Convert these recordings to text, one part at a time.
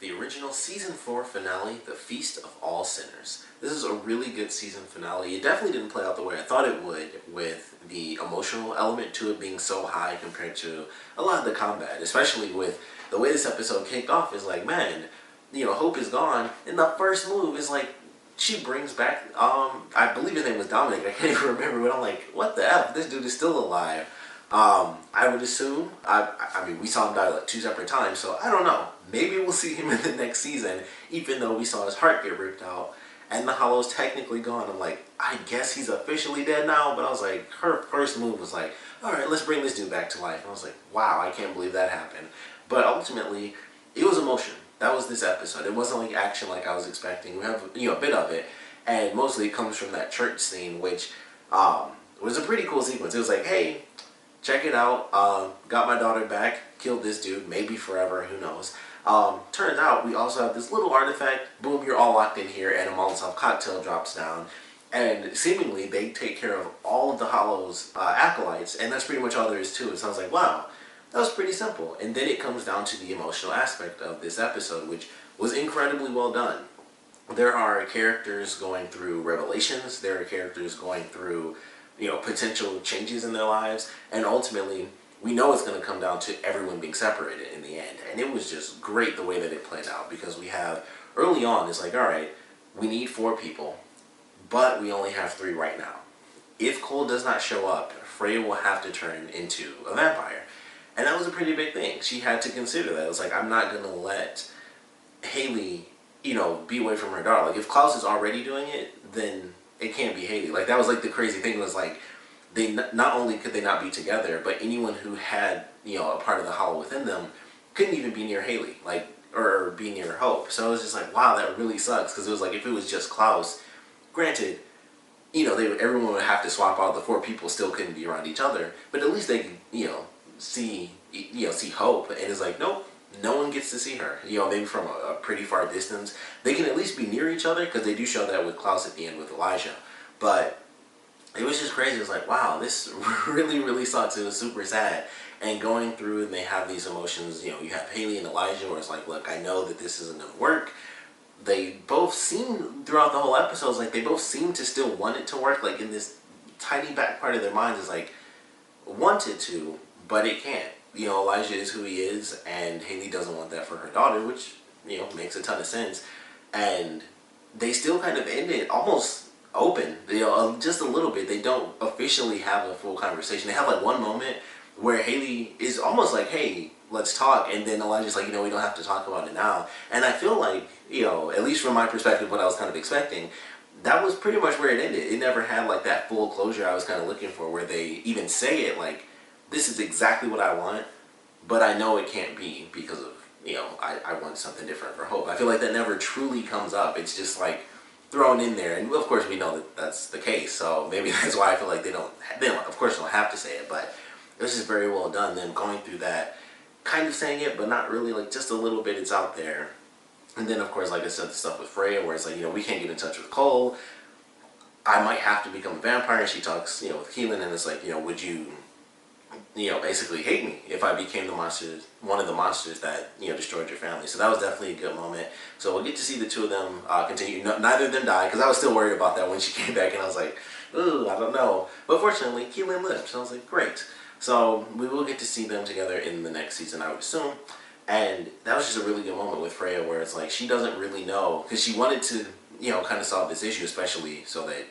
the original Season 4 finale, The Feast of All Sinners. This is a really good season finale. It definitely didn't play out the way I thought it would, with the emotional element to it being so high compared to a lot of the combat, especially with the way this episode kicked off. Is like, man, Hope is gone, and the first move is like, she brings back, I believe his name was Dominic, I can't even remember, but I'm like, what the F, this dude is still alive. I would assume, I mean, we saw him die like 2 separate times, so I don't know. Maybe we'll see him in the next season, even though we saw his heart get ripped out, and the hollow's technically gone. I'm like, I guess he's officially dead now, but I was like, her first move was like, alright, let's bring this dude back to life. And I was like, wow, I can't believe that happened. But ultimately, it was emotion. That was this episode. It wasn't like action like I was expecting. We have, a bit of it, and mostly it comes from that church scene, which was a pretty cool sequence. It was like, hey, check it out, got my daughter back, killed this dude, maybe forever, who knows. Turns out we also have this little artifact, boom, you're all locked in here, and a Molotov cocktail drops down. And seemingly they take care of all of the Hollow's acolytes, and that's pretty much all there is to it. So I was like, wow, that was pretty simple. And then it comes down to the emotional aspect of this episode, which was incredibly well done. There are characters going through revelations, there are characters going through potential changes in their lives, and ultimately we know it's going to come down to everyone being separated in the end. And it was just great the way that it played out, because we have, early on, it's like, alright, we need 4 people, but we only have 3 right now. If Cole does not show up, Freya will have to turn into a vampire. And that was a pretty big thing. She had to consider that. It was like, I'm not going to let Haley, be away from her daughter. Like, if Klaus is already doing it, then it can't be Haley. Like, that was like the crazy thing, was like, they not only could they not be together, but anyone who had, a part of the Hollow within them couldn't even be near Haley, like, or be near Hope. So it was just like, wow, that really sucks, because it was like, if it was just Klaus, granted, everyone would have to swap out. The 4 people still couldn't be around each other, but at least they could, see Hope. And it's like, nope, no one gets to see her. Maybe from a pretty far distance. They can at least be near each other, because they do show that with Klaus at the end with Elijah. But it was just crazy. It was like, wow, this really, really sucks. It was super sad. And going through, and they have these emotions, you have Haley and Elijah, where it's like, look, I know that this isn't going to work. They both seem, throughout the whole episode, like, they both seem to still want it to work. Like, in this tiny back part of their minds is like, wanted to, but it can't. Elijah is who he is, and Haley doesn't want that for her daughter, which, makes a ton of sense. And they still kind of end it almost open, just a little bit. They don't officially have a full conversation. They have like one moment where Haley is almost like, hey, let's talk, and then Elijah's like, we don't have to talk about it now. And I feel like, at least from my perspective, what I was kind of expecting, that was pretty much where it ended. It never had like that full closure I was kind of looking for, where they even say it like, this is exactly what I want, but I know it can't be because of, I want something different for Hope. I feel like that never truly comes up. It's just like thrown in there, and of course we know that that's the case, so maybe that's why I feel like they don't of course don't have to say it, but it was just very well done, them going through that, kind of saying it, but not really, like just a little bit, it's out there. And then of course, like I said, the stuff with Freya, where it's like, we can't get in touch with Cole, I might have to become a vampire, and she talks, with Keelan, and it's like, would you, basically hate me if I became one of the monsters that, destroyed your family. So that was definitely a good moment. So we'll get to see the 2 of them continue. Neither of them died, because I was still worried about that when she came back, and I was like, ooh, I don't know. But fortunately, Keelan lived, so I was like, great. So we will get to see them together in the next season, I would assume. And that was just a really good moment with Freya, where it's like, she doesn't really know, because she wanted to, kind of solve this issue, especially so that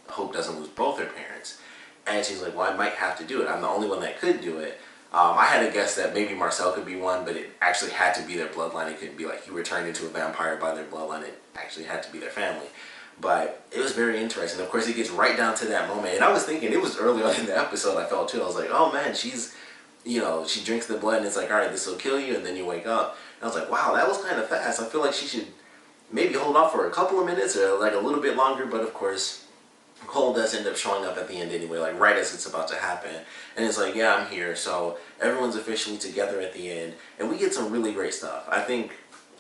Hope doesn't lose both her parents. And she's like, well, I might have to do it. I'm the only one that could do it. I had a guess that maybe Marcel could be one, but it actually had to be their bloodline. It couldn't be like you were turned into a vampire by their bloodline. It actually had to be their family. But it was very interesting. Of course, it gets right down to that moment. And I was thinking, it was early on in the episode, I felt too. I was like, oh man, she's, she drinks the blood, and it's like, all right, this will kill you, and then you wake up. And I was like, wow, that was kind of fast. I feel like she should maybe hold off for a couple of minutes, or like a little bit longer, but of course, Cole does end up showing up at the end anyway, like right as it's about to happen. And it's like, yeah, I'm here. So everyone's officially together at the end, and we get some really great stuff. I think,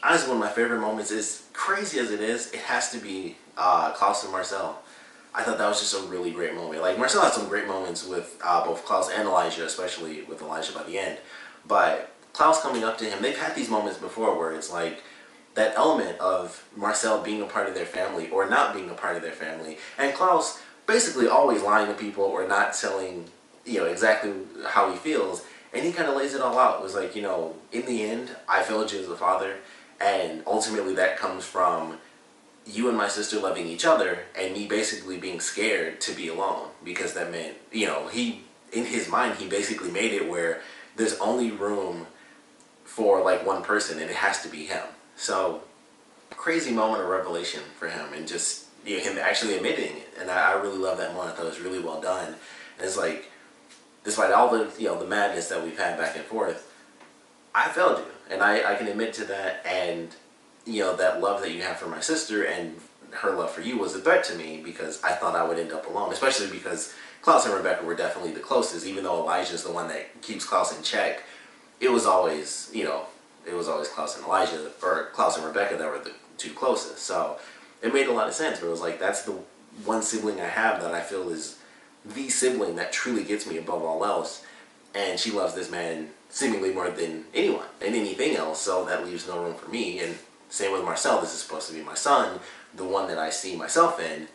honestly, one of my favorite moments, is crazy as it is, it has to be Klaus and Marcel. I thought that was just a really great moment. Like, Marcel had some great moments with both Klaus and Elijah, especially with Elijah by the end. But Klaus coming up to him, they've had these moments before where it's like, that element of Marcel being a part of their family or not being a part of their family, and Klaus basically always lying to people or not telling, exactly how he feels. And he kind of lays it all out. It was like, in the end, I failed you as a father, and ultimately that comes from you and my sister loving each other, and me basically being scared to be alone, because that meant, he, in his mind, he basically made it where there's only room for like one person, and it has to be him. So, crazy moment of revelation for him, and just him actually admitting it. And I really love that moment. I thought it was really well done. And it's like, despite all the the madness that we've had back and forth, I failed you, and I can admit to that. And that love that you have for my sister and her love for you was a threat to me, because I thought I would end up alone, especially because Klaus and Rebecca were definitely the closest. Even though Elijah's the one that keeps Klaus in check, it was always Klaus and Elijah, or Klaus and Rebecca, that were the two closest. So it made a lot of sense. But it was like, that's the one sibling I have that I feel is the sibling that truly gets me above all else, and she loves this man seemingly more than anyone and anything else. So that leaves no room for me. And same with Marcel. This is supposed to be my son, the one that I see myself in,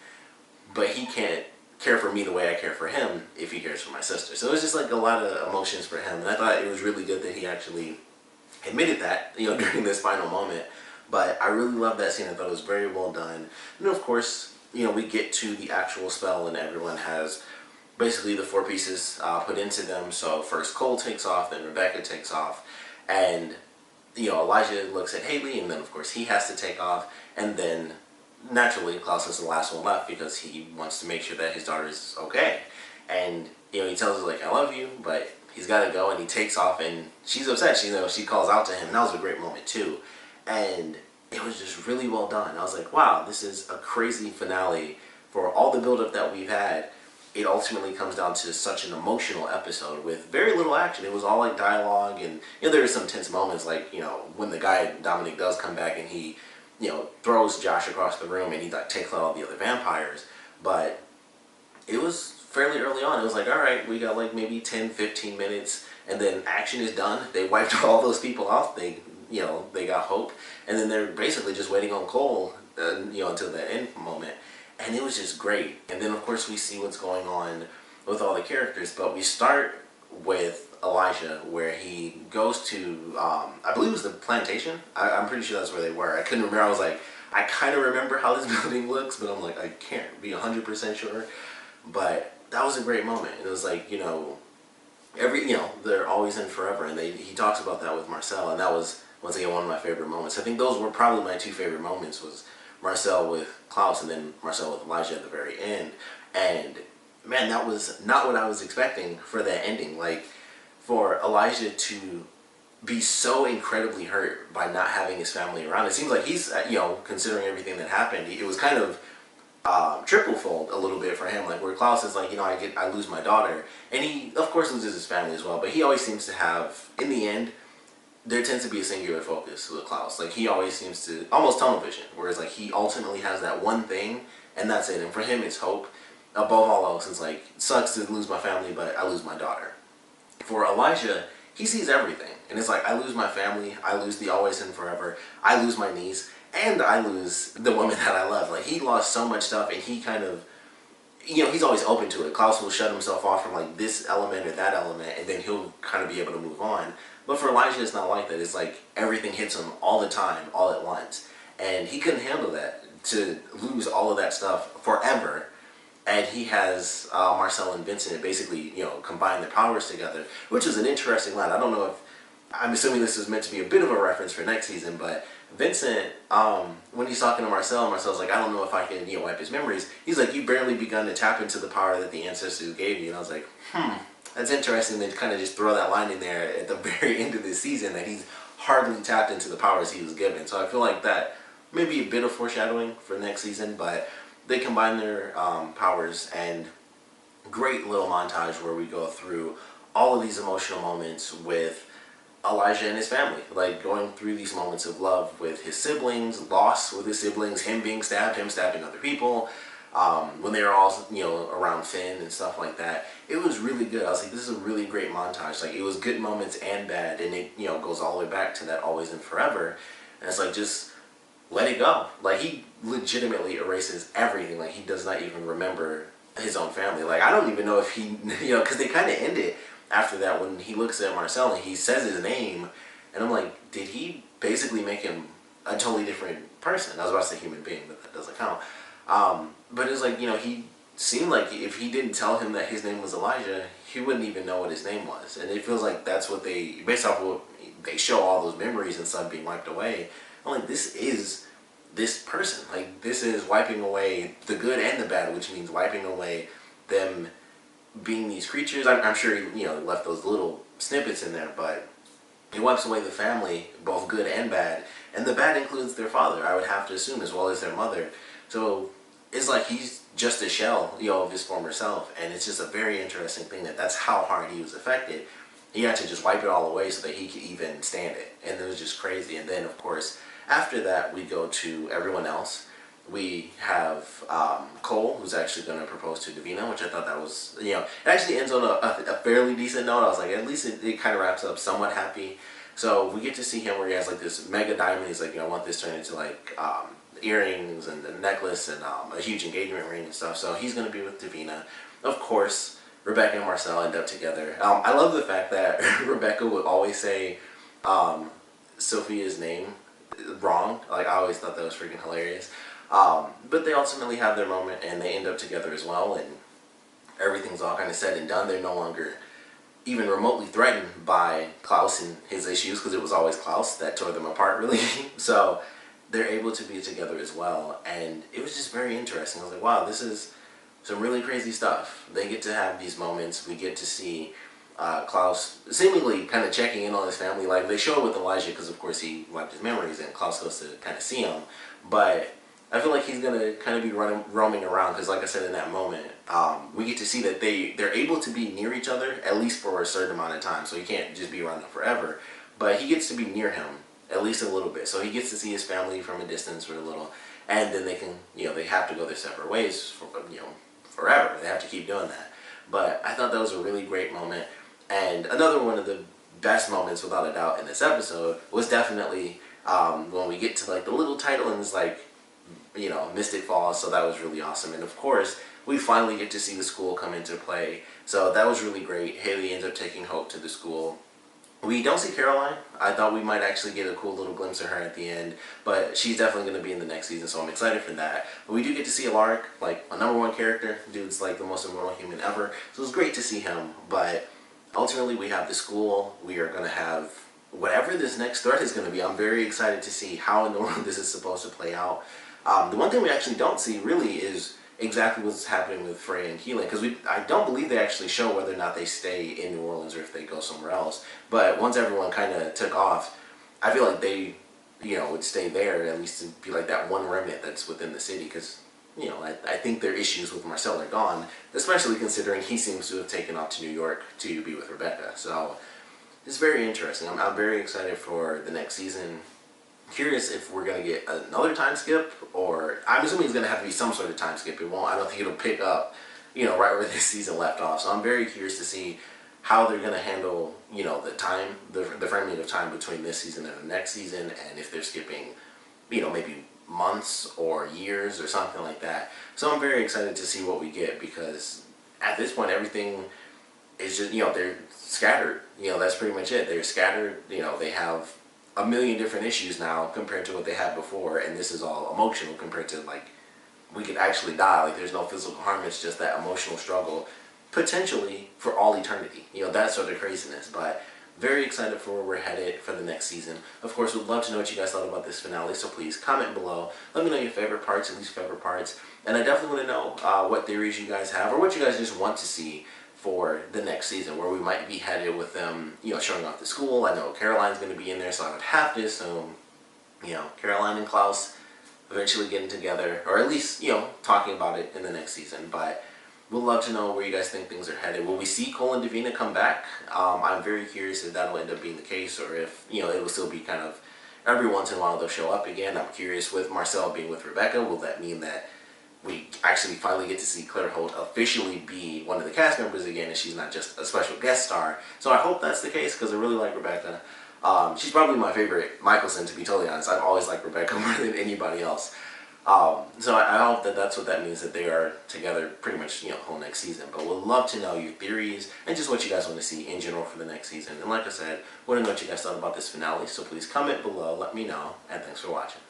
but he can't care for me the way I care for him if he cares for my sister. So it was just like a lot of emotions for him, and I thought it was really good that he actually admitted that, during this final moment. But I really love that scene. I thought it was very well done. And of course, we get to the actual spell, and everyone has basically the four pieces put into them. So first Cole takes off, then Rebecca takes off, and Elijah looks at Haley, and then of course he has to take off, and then naturally Klaus is the last one left because he wants to make sure that his daughter is okay. And he tells her like, I love you, but he's got to go, and he takes off, and she's upset. She calls out to him, and that was a great moment too. And it was just really well done. I was like, wow, this is a crazy finale for all the buildup that we've had. It ultimately comes down to such an emotional episode with very little action. It was all like dialogue, and there were some tense moments, like when the guy Dominic does come back and he throws Josh across the room, and he like takes out all the other vampires. But it was fairly early on. It was like, all right, we got like maybe 10-15 minutes, and then action is done. They wiped all those people off. They got hope, and then they're basically just waiting on Cole until the end moment. And it was just great. And then of course we see what's going on with all the characters, but we start with Elijah, where he goes to, I believe it was the plantation. I'm pretty sure that's where they were. I couldn't remember. I was like, I kind of remember how this building looks, but I'm like, I can't be 100% sure. But that was a great moment. It was like, they're always in forever, and he talks about that with Marcel, and that was, once again, one of my favorite moments. I think those were probably my two favorite moments, was Marcel with Klaus, and then Marcel with Elijah at the very end. And man, that was not what I was expecting for that ending. Like, for Elijah to be so incredibly hurt by not having his family around. It seems like he's, considering everything that happened, it was kind of triple-fold a little bit for him. Like, where Klaus is like, I lose my daughter, and he of course loses his family as well, but he always seems to have, in the end, there tends to be a singular focus with Klaus. Like, he always seems to, almost tunnel vision, whereas like he ultimately has that one thing, and that's it. And for him, it's hope above all else. It's like, it sucks to lose my family, but I lose my daughter. For Elijah, he sees everything, and it's like, I lose my family, I lose the always and forever, I lose my niece, and I lose the woman that I love. Like, he lost so much stuff, and he kind of, he's always open to it. Klaus will shut himself off from like this element or that element, and then he'll kind of be able to move on. But for Elijah, it's not like that. It's like everything hits him all the time, all at once. And he couldn't handle that, to lose all of that stuff forever. And he has Marcel and Vincent basically, combine their powers together, which is an interesting line. I don't know if, I'm assuming this is meant to be a bit of a reference for next season, but Vincent, when he's talking to Marcel, Marcel's like, I don't know if I can, wipe his memories. He's like, you've barely begun to tap into the power that the ancestors gave you. And I was like, that's interesting to kind of just throw that line in there at the very end of this season, that he's hardly tapped into the powers he was given. So I feel like that may be a bit of foreshadowing for next season, but they combine their powers, and great little montage where we go through all of these emotional moments with Elijah and his family, like going through these moments of love with his siblings, loss with his siblings, him being stabbed, him stabbing other people, when they were all, around Finn and stuff like that. It was really good. I was like, this is a really great montage. Like, it was good moments and bad, and it, goes all the way back to that always and forever. And it's like, just let it go. Like, he legitimately erases everything. Like, he does not even remember his own family. Like, I don't even know if he, because they kind of end it after that when he looks at Marcel and he says his name, and I'm like, did he basically make him a totally different person? I was about to say human being, but that doesn't count. But it's like, he seemed like if he didn't tell him that his name was Elijah, he wouldn't even know what his name was. And it feels like that's what they, based off of what they show, all those memories and stuff being wiped away. I'm like, this is this person. Like, this is wiping away the good and the bad, which means wiping away them being these creatures. I'm sure he, left those little snippets in there, but he wipes away the family, both good and bad. And the bad includes their father, I would have to assume, as well as their mother. So it's like he's just a shell, of his former self. And it's just a very interesting thing that's how hard he was affected. He had to just wipe it all away so that he could even stand it. And it was just crazy. And then, of course, after that, we go to everyone else. We have Cole, who's actually going to propose to Davina, which I thought that was, it actually ends on a fairly decent note. I was like, at least it kind of wraps up somewhat happy. So we get to see him where he has like this mega diamond. He's like, I want this turned into like earrings and a necklace and a huge engagement ring and stuff. So he's going to be with Davina. Of course, Rebecca and Marcel end up together. I love the fact that Rebecca would always say Sophia's name wrong. Like, I always thought that was freaking hilarious. But they ultimately have their moment and they end up together as well, and everything's all kind of said and done. They're no longer even remotely threatened by Klaus and his issues, because it was always Klaus that tore them apart, really. So they're able to be together as well, and it was just very interesting. I was like, wow, this is some really crazy stuff. They get to have these moments. We get to see Klaus seemingly kind of checking in on his family. Like, they show it with Elijah because, of course, he wiped his memories and Klaus goes to kind of see him. But I feel like he's going to kind of be roaming around because, like I said, in that moment, we get to see that they're able to be near each other, at least for a certain amount of time. So he can't just be around them forever. But he gets to be near him, at least a little bit. So he gets to see his family from a distance for a little. And then they can, they have to go their separate ways for, forever. They have to keep doing that. But I thought that was a really great moment. And another one of the best moments, without a doubt, in this episode was definitely when we get to like the little title and it's like, Mystic Falls. So that was really awesome. And of course, we finally get to see the school come into play. So that was really great. Haley ends up taking Hope to the school. We don't see Caroline. I thought we might actually get a cool little glimpse of her at the end, but she's definitely going to be in the next season, so I'm excited for that. But we do get to see Alaric, like a #1 character. Dude's like the most immortal human ever, so it was great to see him. But ultimately, we have the school. We are going to have whatever this next threat is going to be. I'm very excited to see how in the world this is supposed to play out. The one thing we actually don't see really is exactly what's happening with Freya and Keelan, because I don't believe they actually show whether or not they stay in New Orleans or if they go somewhere else. But once everyone kind of took off, I feel like they, would stay there, at least to be like that one remnant that's within the city, because, I think their issues with Marcel are gone, especially considering he seems to have taken off to New York to be with Rebecca. So it's very interesting. I'm very excited for the next season. Curious if we're going to get another time skip, or I'm assuming it's going to have to be some sort of time skip. It won't. I don't think it'll pick up, right where this season left off. So I'm very curious to see how they're going to handle, the time, the framing of time between this season and the next season, and if they're skipping, maybe months or years or something like that. So I'm very excited to see what we get, because at this point everything is just, they're scattered. That's pretty much it. They're scattered. They have a million different issues now compared to what they had before, and this is all emotional compared to, like, we could actually die. Like, there's no physical harm. It's just that emotional struggle, potentially for all eternity. That sort of craziness. But very excited for where we're headed for the next season. Of course, we'd love to know what you guys thought about this finale, so please comment below. Let me know your favorite parts, at least favorite parts. And I definitely want to know what theories you guys have, or what you guys just want to see for the next season, where we might be headed with them, showing off the school. I know Caroline's going to be in there, so I would have to assume, Caroline and Klaus eventually getting together, or at least, talking about it in the next season. But we'd love to know where you guys think things are headed. Will we see Cole and Davina come back? I'm very curious if that'll end up being the case, or if, it will still be kind of every once in a while they'll show up again. I'm curious with Marcel being with Rebecca, will that mean that we actually finally get to see Claire Holt officially be one of the cast members again, and she's not just a special guest star? So I hope that's the case, because I really like Rebecca. She's probably my favorite Michelson, to be totally honest. I've always liked Rebecca more than anybody else. So I hope that that's what that means, that they are together pretty much, whole next season. But we'd love to know your theories and just what you guys want to see in general for the next season. And like I said, want to know what you guys thought about this finale. So please comment below, let me know, and thanks for watching.